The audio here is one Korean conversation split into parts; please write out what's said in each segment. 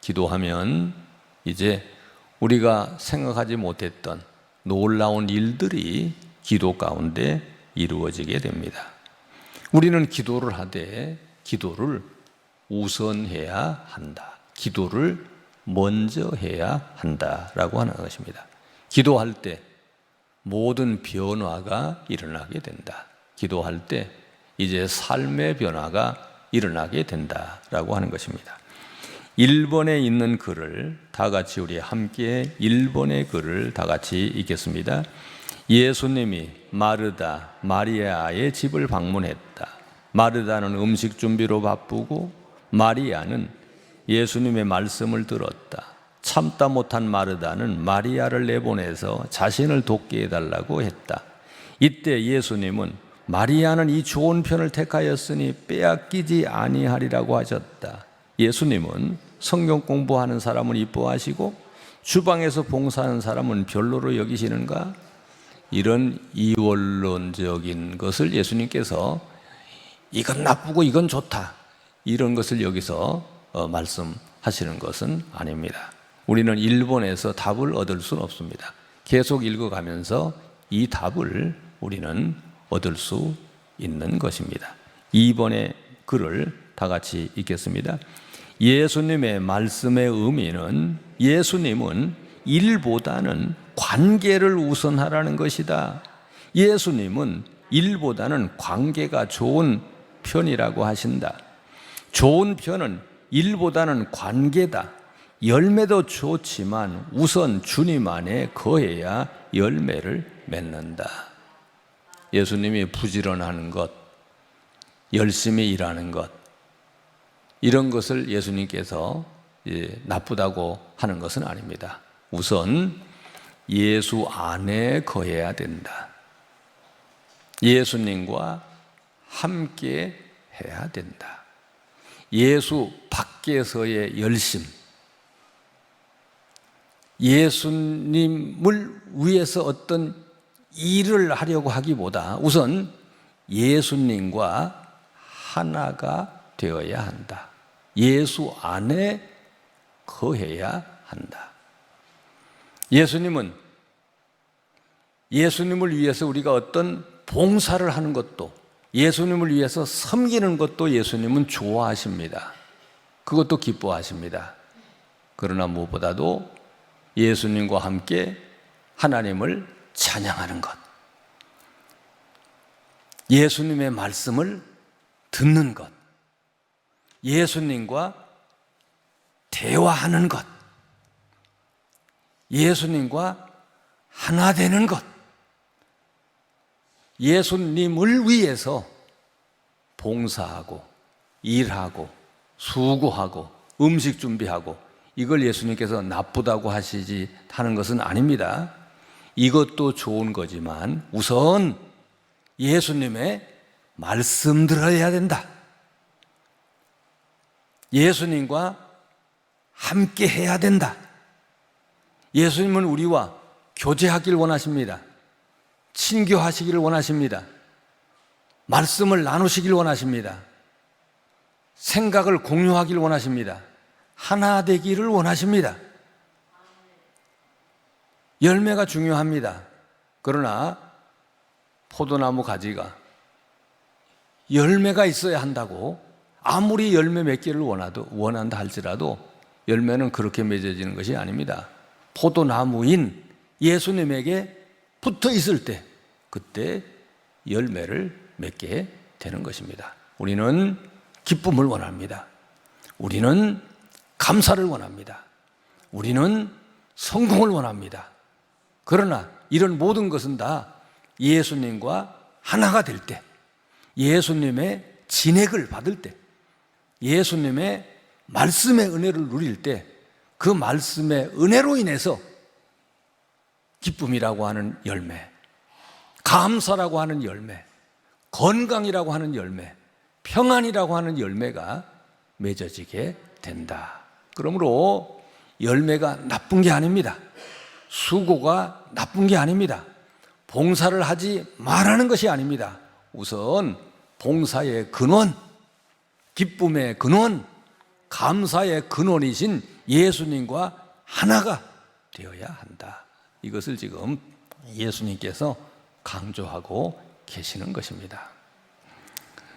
기도하면 이제 우리가 생각하지 못했던 놀라운 일들이 기도 가운데 이루어지게 됩니다. 우리는 기도를 하되 기도를 우선해야 한다. 기도를 먼저 해야 한다라고 하는 것입니다. 기도할 때 모든 변화가 일어나게 된다. 기도할 때 이제 삶의 변화가 일어나게 된다라고 하는 것입니다. 1번에 있는 글을 다 같이 우리 함께 1번의 글을 다 같이 읽겠습니다. 예수님이 마르다, 마리아의 집을 방문했다. 마르다는 음식 준비로 바쁘고 마리아는 예수님의 말씀을 들었다. 참다 못한 마르다는 마리아를 내보내서 자신을 돕게 해달라고 했다. 이때 예수님은 마리아는 이 좋은 편을 택하였으니 빼앗기지 아니하리라고 하셨다. 예수님은 성경 공부하는 사람은 이뻐하시고 주방에서 봉사하는 사람은 별로로 여기시는가? 이런 이원론적인 것을 예수님께서 이건 나쁘고 이건 좋다, 이런 것을 여기서 말씀하시는 것은 아닙니다. 우리는 1번에서 답을 얻을 수는 없습니다. 계속 읽어가면서 이 답을 우리는 얻을 수 있는 것입니다. 2번의 글을 다 같이 읽겠습니다. 예수님의 말씀의 의미는 예수님은 일보다는 관계를 우선하라는 것이다. 예수님은 일보다는 관계가 좋은 편이라고 하신다. 좋은 편은 일보다는 관계다. 열매도 좋지만 우선 주님 안에 거해야 열매를 맺는다. 예수님이 부지런하는 것, 열심히 일하는 것, 이런 것을 예수님께서 나쁘다고 하는 것은 아닙니다. 우선 예수 안에 거해야 된다. 예수님과 함께 해야 된다. 예수 밖에서의 열심, 예수님을 위해서 어떤 일을 하려고 하기보다 우선 예수님과 하나가 되어야 한다. 예수 안에 거해야 한다. 예수님은 예수님을 위해서 우리가 어떤 봉사를 하는 것도, 예수님을 위해서 섬기는 것도 예수님은 좋아하십니다. 그것도 기뻐하십니다. 그러나 무엇보다도 예수님과 함께 하나님을 찬양하는 것, 예수님의 말씀을 듣는 것, 예수님과 대화하는 것, 예수님과 하나 되는 것, 예수님을 위해서 봉사하고 일하고 수고하고 음식 준비하고, 이걸 예수님께서 나쁘다고 하는 것은 아닙니다. 이것도 좋은 거지만 우선 예수님의 말씀 들어야 된다. 예수님과 함께 해야 된다. 예수님은 우리와 교제하기를 원하십니다. 친교하시기를 원하십니다. 말씀을 나누시길 원하십니다. 생각을 공유하기를 원하십니다. 하나 되기를 원하십니다. 열매가 중요합니다. 그러나 포도나무 가지가 열매가 있어야 한다고 아무리 열매 맺기를 원한다 할지라도 열매는 그렇게 맺어지는 것이 아닙니다. 포도나무인 예수님에게 붙어 있을 때 그때 열매를 맺게 되는 것입니다. 우리는 기쁨을 원합니다. 우리는 감사를 원합니다. 우리는 성공을 원합니다. 그러나 이런 모든 것은 다 예수님과 하나가 될 때, 예수님의 진액을 받을 때, 예수님의 말씀의 은혜를 누릴 때, 그 말씀의 은혜로 인해서 기쁨이라고 하는 열매, 감사라고 하는 열매, 건강이라고 하는 열매, 평안이라고 하는 열매가 맺어지게 된다. 그러므로 열매가 나쁜 게 아닙니다. 수고가 나쁜 게 아닙니다. 봉사를 하지 말라는 것이 아닙니다. 우선 봉사의 근원, 기쁨의 근원, 감사의 근원이신 예수님과 하나가 되어야 한다. 이것을 지금 예수님께서 강조하고 계시는 것입니다.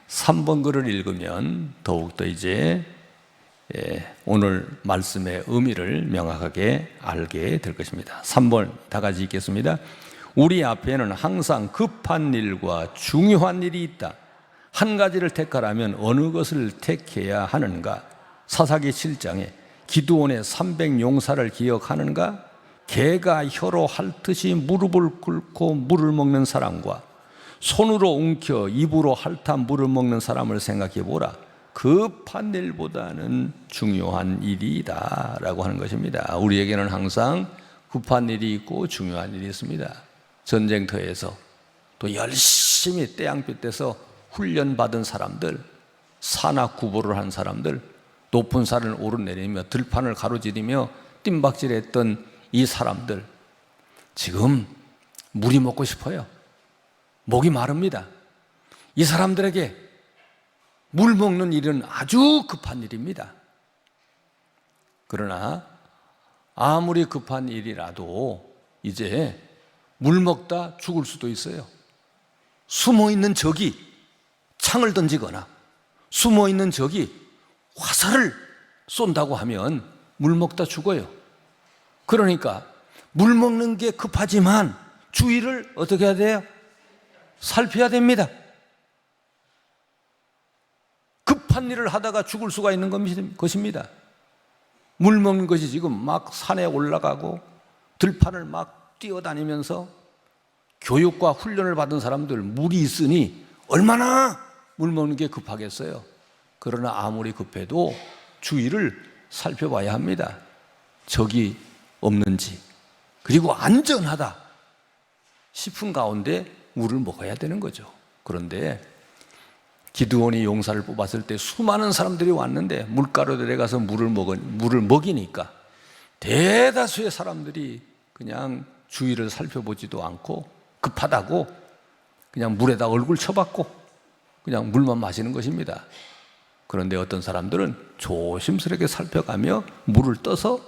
3번 글을 읽으면 더욱더 이제 오늘 말씀의 의미를 명확하게 알게 될 것입니다. 3번 다 같이 읽겠습니다. 우리 앞에는 항상 급한 일과 중요한 일이 있다. 한 가지를 택하라면 어느 것을 택해야 하는가? 사사기 7장에 기드온의 300용사를 기억하는가? 개가 혀로 핥듯이 무릎을 꿇고 물을 먹는 사람과 손으로 움켜 입으로 핥아 물을 먹는 사람을 생각해 보라. 급한 일보다는 중요한 일이다 라고 하는 것입니다. 우리에게는 항상 급한 일이 있고 중요한 일이 있습니다. 전쟁터에서 또 열심히 떼양볕에서 훈련받은 사람들, 산악 구보를 한 사람들, 높은 산을 오르내리며 들판을 가로지르며 뜀박질했던 이 사람들, 지금 물이 먹고 싶어요. 목이 마릅니다. 이 사람들에게 물 먹는 일은 아주 급한 일입니다. 그러나 아무리 급한 일이라도 이제 물 먹다 죽을 수도 있어요. 숨어있는 적이 창을 던지거나 숨어있는 적이 화살을 쏜다고 하면 물 먹다 죽어요. 그러니까 물 먹는 게 급하지만 주의를 어떻게 해야 돼요? 살펴야 됩니다. 급한 일을 하다가 죽을 수가 있는 것입니다. 물 먹는 것이 지금 막 산에 올라가고 들판을 막 뛰어다니면서 교육과 훈련을 받은 사람들, 물이 있으니 얼마나 물 먹는 게 급하겠어요. 그러나 아무리 급해도 주위를 살펴봐야 합니다. 적이 없는지, 그리고 안전하다 싶은 가운데 물을 먹어야 되는 거죠. 그런데 기드온이 용사를 뽑았을 때 수많은 사람들이 왔는데 물가로 내려가서 물을 먹이니까 대다수의 사람들이 그냥 주위를 살펴보지도 않고 급하다고 그냥 물에다 얼굴 쳐박고 그냥 물만 마시는 것입니다. 그런데 어떤 사람들은 조심스럽게 살펴가며 물을 떠서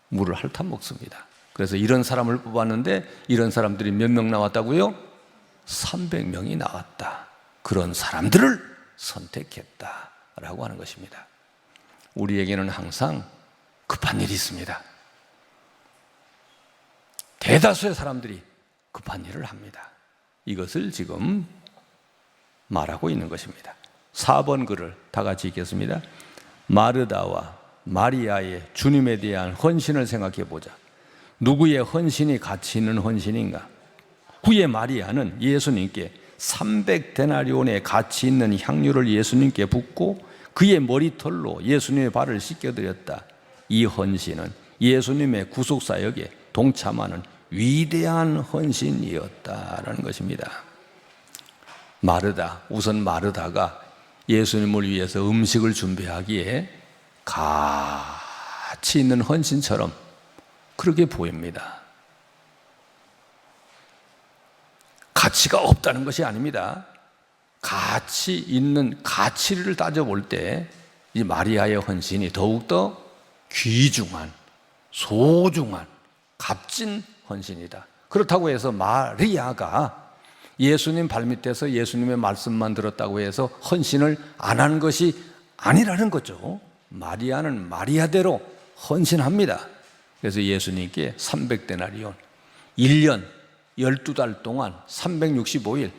물을 핥아 먹습니다. 그래서 이런 사람을 뽑았는데 이런 사람들이 몇 명 나왔다고요? 300명이 나왔다. 그런 사람들을 선택했다라고 하는 것입니다. 우리에게는 항상 급한 일이 있습니다. 대다수의 사람들이 급한 일을 합니다. 이것을 지금 말하고 있는 것입니다. 4번 글을 다 같이 읽겠습니다. 마르다와 마리아의 주님에 대한 헌신을 생각해 보자. 누구의 헌신이 가치 있는 헌신인가? 후에 마리아는 예수님께 300데나리온의 가치 있는 향유를 예수님께 붓고 그의 머리털로 예수님의 발을 씻겨드렸다. 이 헌신은 예수님의 구속사역에 동참하는 위대한 헌신이었다라는 것입니다. 우선 마르다가 예수님을 위해서 음식을 준비하기에 가치 있는 헌신처럼 그렇게 보입니다. 가치가 없다는 것이 아닙니다. 가치 있는 가치를 따져볼 때 이 마리아의 헌신이 더욱더 귀중한, 소중한, 값진 헌신이다. 그렇다고 해서 마리아가 예수님 발밑에서 예수님의 말씀만 들었다고 해서 헌신을 안 한 것이 아니라는 거죠. 마리아는 마리아대로 헌신합니다. 그래서 예수님께 300데나리온, 1년 12달 동안 365일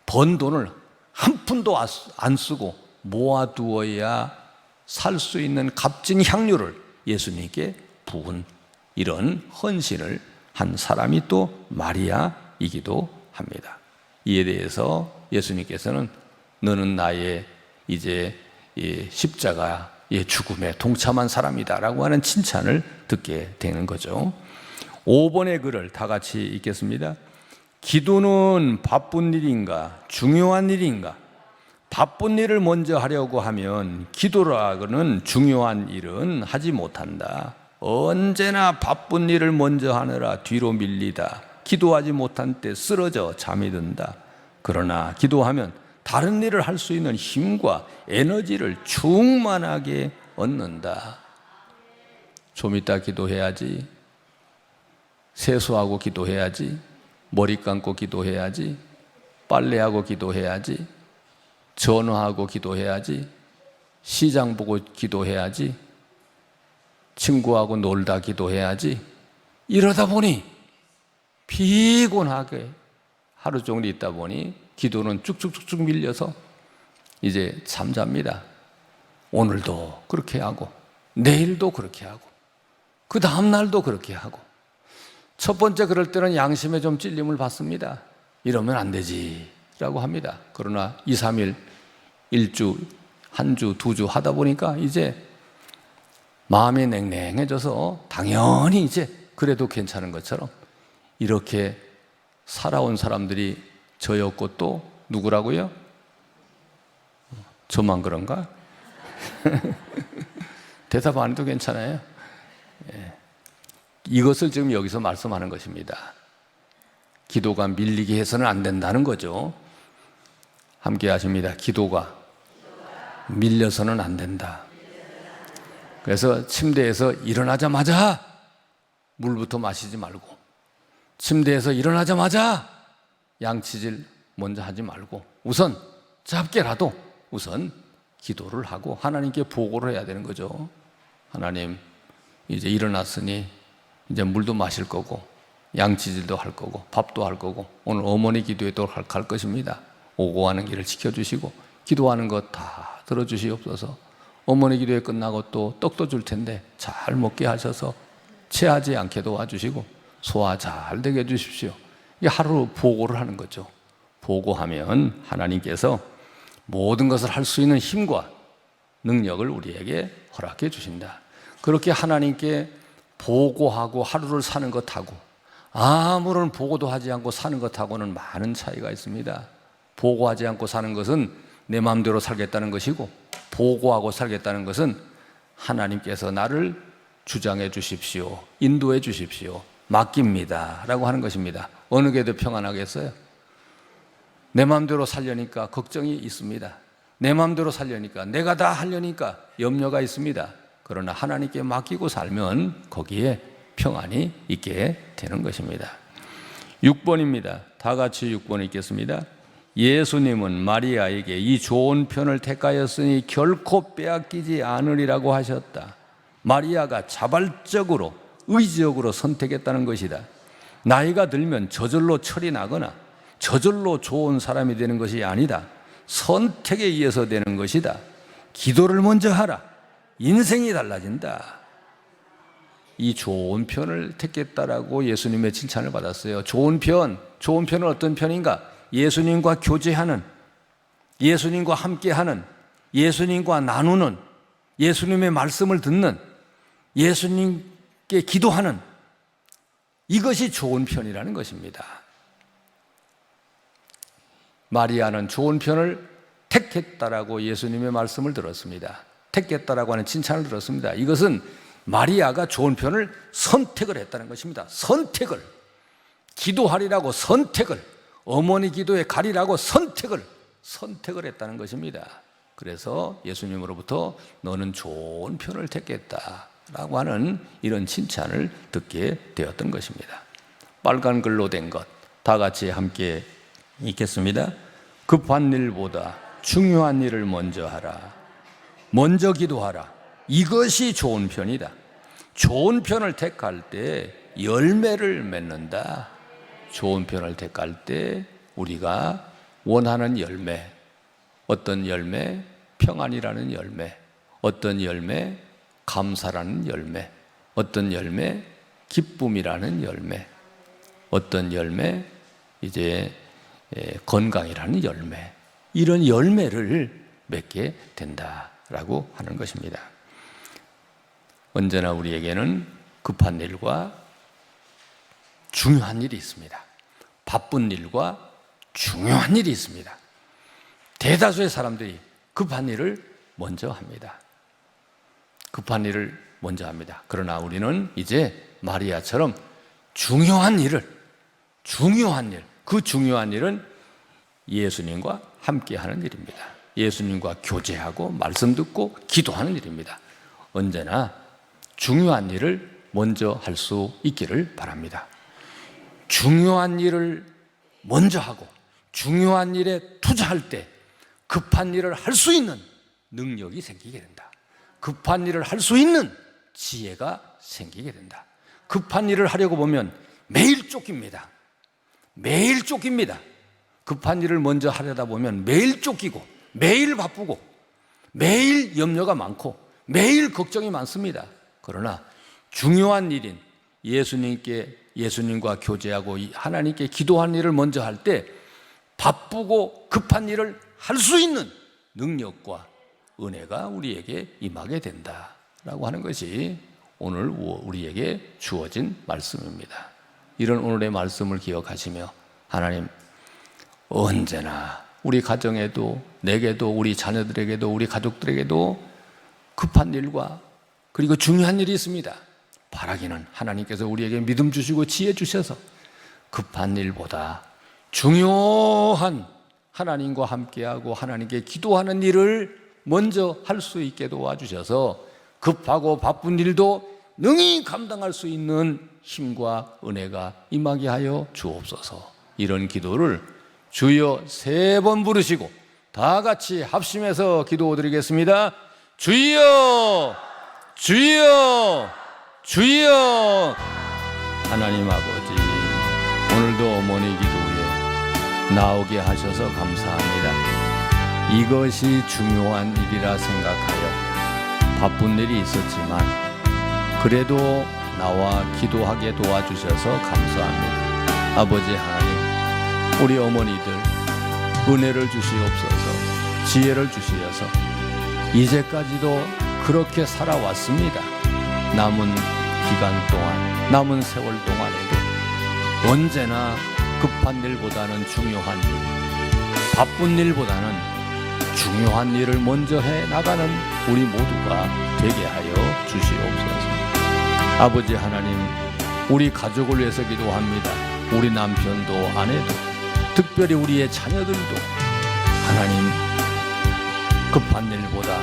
번 돈을 한 푼도 안 쓰고 모아두어야 살 수 있는 값진 향유를 예수님께 부은 이런 헌신을 한 사람이 또 마리아이기도 합니다. 이에 대해서 예수님께서는 너는 나의 이제 십자가의 죽음에 동참한 사람이다라고 하는 칭찬을 듣게 되는 거죠. 5번의 글을 다 같이 읽겠습니다. 기도는 바쁜 일인가 중요한 일인가? 바쁜 일을 먼저 하려고 하면 기도라고는 중요한 일은 하지 못한다. 언제나 바쁜 일을 먼저 하느라 뒤로 밀리다. 기도하지 못한 때 쓰러져 잠이 든다. 그러나 기도하면 다른 일을 할 수 있는 힘과 에너지를 충만하게 얻는다. 좀 이따 기도해야지, 세수하고 기도해야지, 머리 감고 기도해야지, 빨래하고 기도해야지, 전화하고 기도해야지, 시장 보고 기도해야지, 친구하고 놀다 기도해야지, 이러다 보니 피곤하게 하루 종일 있다 보니 기도는 쭉쭉쭉쭉 밀려서 이제 잠잡니다. 오늘도 그렇게 하고 내일도 그렇게 하고 그 다음 날도 그렇게 하고, 첫 번째 그럴 때는 양심에 좀 찔림을 받습니다. 이러면 안 되지 라고 합니다. 그러나 2, 3일, 1주, 한 주, 2주 하다 보니까 이제 마음이 냉랭해져서 당연히 이제 그래도 괜찮은 것처럼 이렇게 살아온 사람들이 저였고 또 누구라고요? 저만 그런가? 대답 안 해도 괜찮아요. 이것을 지금 여기서 말씀하는 것입니다. 기도가 밀리게 해서는 안 된다는 거죠. 함께 하십니다. 기도가 밀려서는 안 된다. 그래서 침대에서 일어나자마자 물부터 마시지 말고, 침대에서 일어나자마자 양치질 먼저 하지 말고, 우선 짧게라도 우선 기도를 하고 하나님께 보고를 해야 되는 거죠. 하나님, 이제 일어났으니 이제 물도 마실 거고 양치질도 할 거고 밥도 할 거고 오늘 어머니 기도에도 갈 것입니다. 오고 가는 길을 지켜주시고 기도하는 것 다 들어주시옵소서. 어머니 기도회 끝나고 또 떡도 줄 텐데 잘 먹게 하셔서 체하지 않게 도와주시고 소화 잘 되게 해주십시오. 이게 하루 보고를 하는 거죠. 보고하면 하나님께서 모든 것을 할 수 있는 힘과 능력을 우리에게 허락해 주신다. 그렇게 하나님께 보고하고 하루를 사는 것하고 아무런 보고도 하지 않고 사는 것하고는 많은 차이가 있습니다. 보고하지 않고 사는 것은 내 마음대로 살겠다는 것이고, 보고하고 살겠다는 것은 하나님께서 나를 주장해 주십시오, 인도해 주십시오, 맡깁니다 라고 하는 것입니다. 어느 게 더 평안하겠어요? 내 마음대로 살려니까 걱정이 있습니다. 내 마음대로 살려니까, 내가 다 하려니까 염려가 있습니다. 그러나 하나님께 맡기고 살면 거기에 평안이 있게 되는 것입니다. 6번입니다. 다 같이 6번 읽겠습니다. 예수님은 마리아에게 이 좋은 편을 택하였으니 결코 빼앗기지 않으리라고 하셨다. 마리아가 자발적으로 의지적으로 선택했다는 것이다. 나이가 들면 저절로 철이 나거나 저절로 좋은 사람이 되는 것이 아니다. 선택에 의해서 되는 것이다. 기도를 먼저 하라. 인생이 달라진다. 이 좋은 편을 택했다라고 예수님의 칭찬을 받았어요. 좋은 편은 어떤 편인가? 예수님과 교제하는, 예수님과 함께하는, 예수님과 나누는, 예수님의 말씀을 듣는, 예수님께 기도하는, 이것이 좋은 편이라는 것입니다. 마리아는 좋은 편을 택했다라고 예수님의 말씀을 들었습니다. 택했다라고 하는 칭찬을 들었습니다. 이것은 마리아가 좋은 편을 선택을 했다는 것입니다. 선택을, 기도하리라고 선택을, 어머니 기도에 가리라고 선택을 했다는 것입니다. 그래서 예수님으로부터 너는 좋은 편을 택했다라고 하는 이런 칭찬을 듣게 되었던 것입니다. 빨간 글로 된 것, 다 같이 함께 읽겠습니다. 급한 일보다 중요한 일을 먼저 하라. 먼저 기도하라. 이것이 좋은 편이다. 좋은 편을 택할 때 열매를 맺는다. 좋은 편을 택할 때 우리가 원하는 열매, 어떤 열매? 평안이라는 열매, 어떤 열매? 감사라는 열매, 어떤 열매? 기쁨이라는 열매, 어떤 열매? 이제 건강이라는 열매, 이런 열매를 맺게 된다라고 하는 것입니다. 언제나 우리에게는 급한 일과 중요한 일이 있습니다. 바쁜 일과 중요한 일이 있습니다. 대다수의 사람들이 급한 일을 먼저 합니다. 급한 일을 먼저 합니다. 그러나 우리는 이제 마리아처럼 중요한 일, 그 중요한 일은 예수님과 함께하는 일입니다. 예수님과 교제하고 말씀 듣고 기도하는 일입니다. 언제나 중요한 일을 먼저 할 수 있기를 바랍니다. 중요한 일을 먼저 하고 중요한 일에 투자할 때 급한 일을 할 수 있는 능력이 생기게 된다. 급한 일을 할 수 있는 지혜가 생기게 된다. 급한 일을 하려고 보면 매일 쫓깁니다. 매일 쫓깁니다. 급한 일을 먼저 하려다 보면 매일 쫓기고 매일 바쁘고 매일 염려가 많고 매일 걱정이 많습니다. 그러나 중요한 일인 예수님과 교제하고 하나님께 기도하는 일을 먼저 할 때 바쁘고 급한 일을 할 수 있는 능력과 은혜가 우리에게 임하게 된다라고 하는 것이 오늘 우리에게 주어진 말씀입니다. 이런 오늘의 말씀을 기억하시며 하나님 언제나 우리 가정에도 내게도 우리 자녀들에게도 우리 가족들에게도 급한 일과 그리고 중요한 일이 있습니다. 바라기는 하나님께서 우리에게 믿음 주시고 지혜 주셔서 급한 일보다 중요한 하나님과 함께하고 하나님께 기도하는 일을 먼저 할 수 있게 도와주셔서 급하고 바쁜 일도 능히 감당할 수 있는 힘과 은혜가 임하게 하여 주옵소서. 이런 기도를 주여 3번 부르시고 다 같이 합심해서 기도드리겠습니다. 주여 주여 주여. 하나님 아버지, 오늘도 어머니 기도에 나오게 하셔서 감사합니다. 이것이 중요한 일이라 생각하여 바쁜 일이 있었지만 그래도 나와 기도하게 도와주셔서 감사합니다. 아버지 하나님, 우리 어머니들 은혜를 주시옵소서. 지혜를 주시어서 이제까지도 그렇게 살아왔습니다. 남은 기간 동안, 남은 세월 동안에도 언제나 급한 일보다는 중요한 일, 바쁜 일보다는 중요한 일을 먼저 해 나가는 우리 모두가 되게 하여 주시옵소서. 아버지 하나님, 우리 가족을 위해서 기도합니다. 우리 남편도 아내도 특별히 우리의 자녀들도 하나님 급한 일보다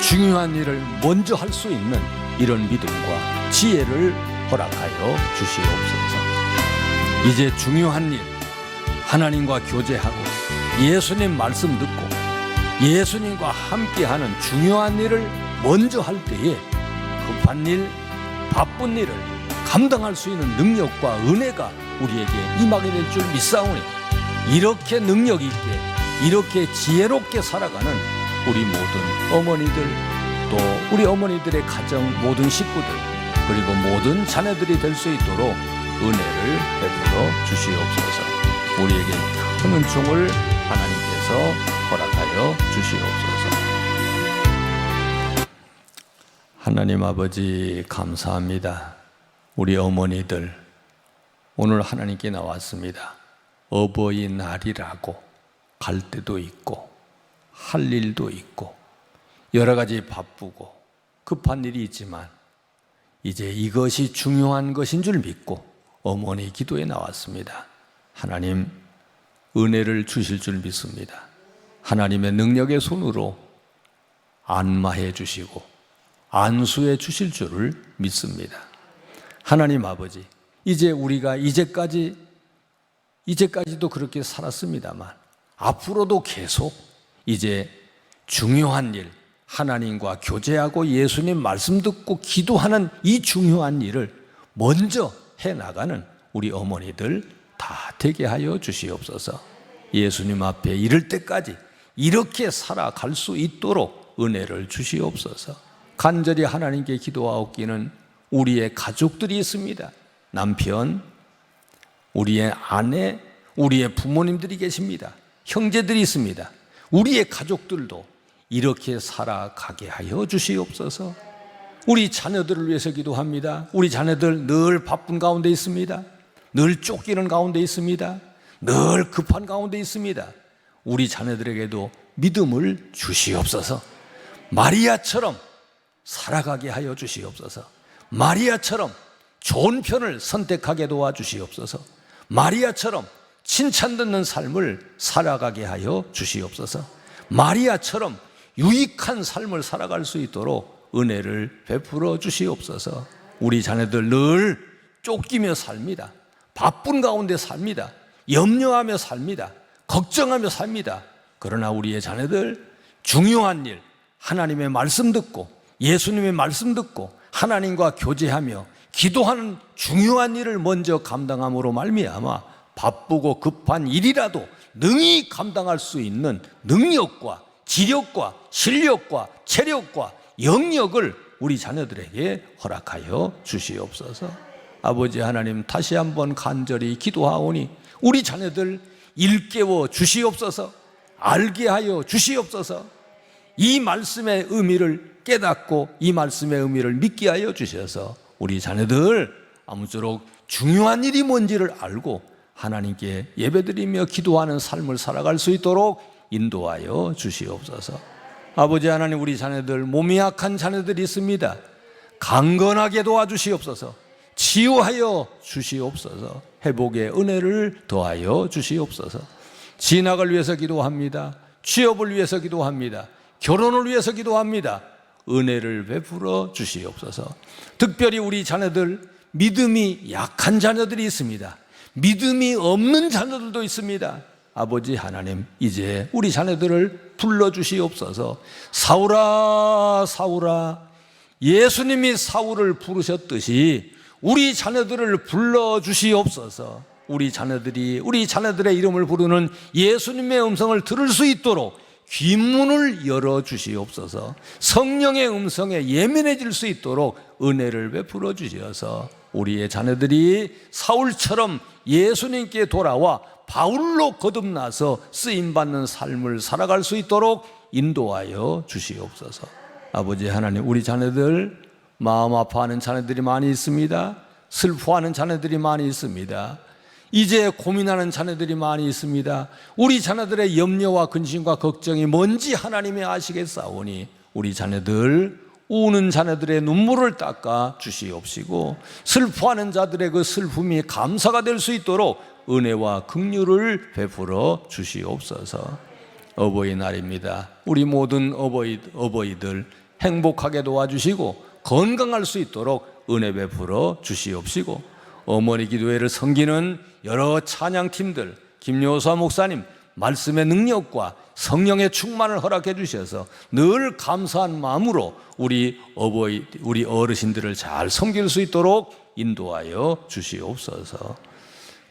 중요한 일을 먼저 할 수 있는 이런 믿음과 지혜를 허락하여 주시옵소서. 이제 중요한 일, 하나님과 교제하고 예수님 말씀 듣고 예수님과 함께하는 중요한 일을 먼저 할 때에 급한 일, 바쁜 일을 감당할 수 있는 능력과 은혜가 우리에게 임하게 될 줄 믿사오니 이렇게 능력 있게 이렇게 지혜롭게 살아가는 우리 모든 어머니들 또 우리 어머니들의 가정 모든 식구들 그리고 모든 자녀들이 될 수 있도록 은혜를 베풀어 주시옵소서. 우리에게 큰 은총을 하나님께서 허락하여 주시옵소서. 하나님 아버지 감사합니다. 우리 어머니들 오늘 하나님께 나왔습니다. 어버이날이라고 갈 때도 있고 할 일도 있고 여러 가지 바쁘고 급한 일이 있지만 이제 이것이 중요한 것인 줄 믿고 어머니 기도에 나왔습니다. 하나님 은혜를 주실 줄 믿습니다. 하나님의 능력의 손으로 안마해 주시고 안수해 주실 줄을 믿습니다. 하나님 아버지, 이제 우리가 이제까지도 그렇게 살았습니다만 앞으로도 계속 이제 중요한 일, 하나님과 교제하고 예수님 말씀 듣고 기도하는 이 중요한 일을 먼저 해나가는 우리 어머니들 다 되게 하여 주시옵소서. 예수님 앞에 이를 때까지 이렇게 살아갈 수 있도록 은혜를 주시옵소서. 간절히 하나님께 기도하옵기는 우리의 가족들이 있습니다. 남편, 우리의 아내, 우리의 부모님들이 계십니다. 형제들이 있습니다. 우리의 가족들도 이렇게 살아가게 하여 주시옵소서. 우리 자녀들을 위해서 기도합니다. 우리 자녀들 늘 바쁜 가운데 있습니다. 늘 쫓기는 가운데 있습니다. 늘 급한 가운데 있습니다. 우리 자녀들에게도 믿음을 주시옵소서. 마리아처럼 살아가게 하여 주시옵소서. 마리아처럼 좋은 편을 선택하게 도와주시옵소서. 마리아처럼 칭찬 듣는 삶을 살아가게 하여 주시옵소서. 마리아처럼 유익한 삶을 살아갈 수 있도록 은혜를 베풀어 주시옵소서. 우리 자녀들 늘 쫓기며 삽니다. 바쁜 가운데 삽니다. 염려하며 삽니다. 걱정하며 삽니다. 그러나 우리의 자녀들 중요한 일, 하나님의 말씀 듣고 예수님의 말씀 듣고 하나님과 교제하며 기도하는 중요한 일을 먼저 감당함으로 말미암아 바쁘고 급한 일이라도 능히 감당할 수 있는 능력과 지력과 실력과 체력과 영역을 우리 자녀들에게 허락하여 주시옵소서. 아버지 하나님, 다시 한번 간절히 기도하오니 우리 자녀들 일깨워 주시옵소서. 알게 하여 주시옵소서. 이 말씀의 의미를 깨닫고 이 말씀의 의미를 믿게 하여 주셔서 우리 자녀들 아무쪼록 중요한 일이 뭔지를 알고 하나님께 예배드리며 기도하는 삶을 살아갈 수 있도록 인도하여 주시옵소서. 아버지 하나님, 우리 자녀들 몸이 약한 자녀들이 있습니다. 강건하게 도와주시옵소서. 치유하여 주시옵소서. 회복의 은혜를 더하여 주시옵소서. 진학을 위해서 기도합니다. 취업을 위해서 기도합니다. 결혼을 위해서 기도합니다. 은혜를 베풀어 주시옵소서. 특별히 우리 자녀들 믿음이 약한 자녀들이 있습니다. 믿음이 없는 자녀들도 있습니다. 아버지 하나님, 이제 우리 자녀들을 불러주시옵소서. 사울아 사울아, 예수님이 사울을 부르셨듯이 우리 자녀들을 불러주시옵소서. 우리 자녀들이 우리 자녀들의 이름을 부르는 예수님의 음성을 들을 수 있도록 귀문을 열어주시옵소서. 성령의 음성에 예민해질 수 있도록 은혜를 베풀어 주셔서 우리의 자녀들이 사울처럼 예수님께 돌아와 바울로 거듭나서 쓰임받는 삶을 살아갈 수 있도록 인도하여 주시옵소서. 아버지 하나님, 우리 자녀들 마음 아파하는 자녀들이 많이 있습니다. 슬퍼하는 자녀들이 많이 있습니다. 이제 고민하는 자녀들이 많이 있습니다. 우리 자녀들의 염려와 근심과 걱정이 뭔지 하나님이 아시겠사오니 우리 자녀들, 우는 자녀들의 눈물을 닦아 주시옵시고 슬퍼하는 자들의 그 슬픔이 감사가 될 수 있도록 은혜와 긍휼을 베풀어 주시옵소서. 어버이날입니다. 우리 모든 어버이들 행복하게 도와주시고 건강할 수 있도록 은혜 베풀어 주시옵시고, 어머니 기도회를 섬기는 여러 찬양팀들, 김여사 목사님 말씀의 능력과 성령의 충만을 허락해 주셔서 늘 감사한 마음으로 우리 어르신들을 잘 섬길 수 있도록 인도하여 주시옵소서.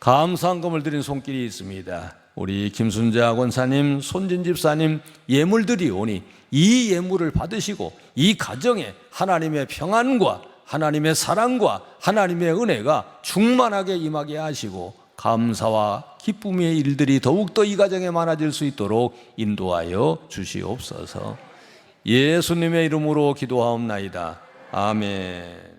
감사한 금을 드린 손길이 있습니다. 우리 김순자 권사님, 손진 집사님 예물들이 오니 이 예물을 받으시고 이 가정에 하나님의 평안과 하나님의 사랑과 하나님의 은혜가 충만하게 임하게 하시고 감사와 기쁨의 일들이 더욱더 이 가정에 많아질 수 있도록 인도하여 주시옵소서. 예수님의 이름으로 기도하옵나이다. 아멘.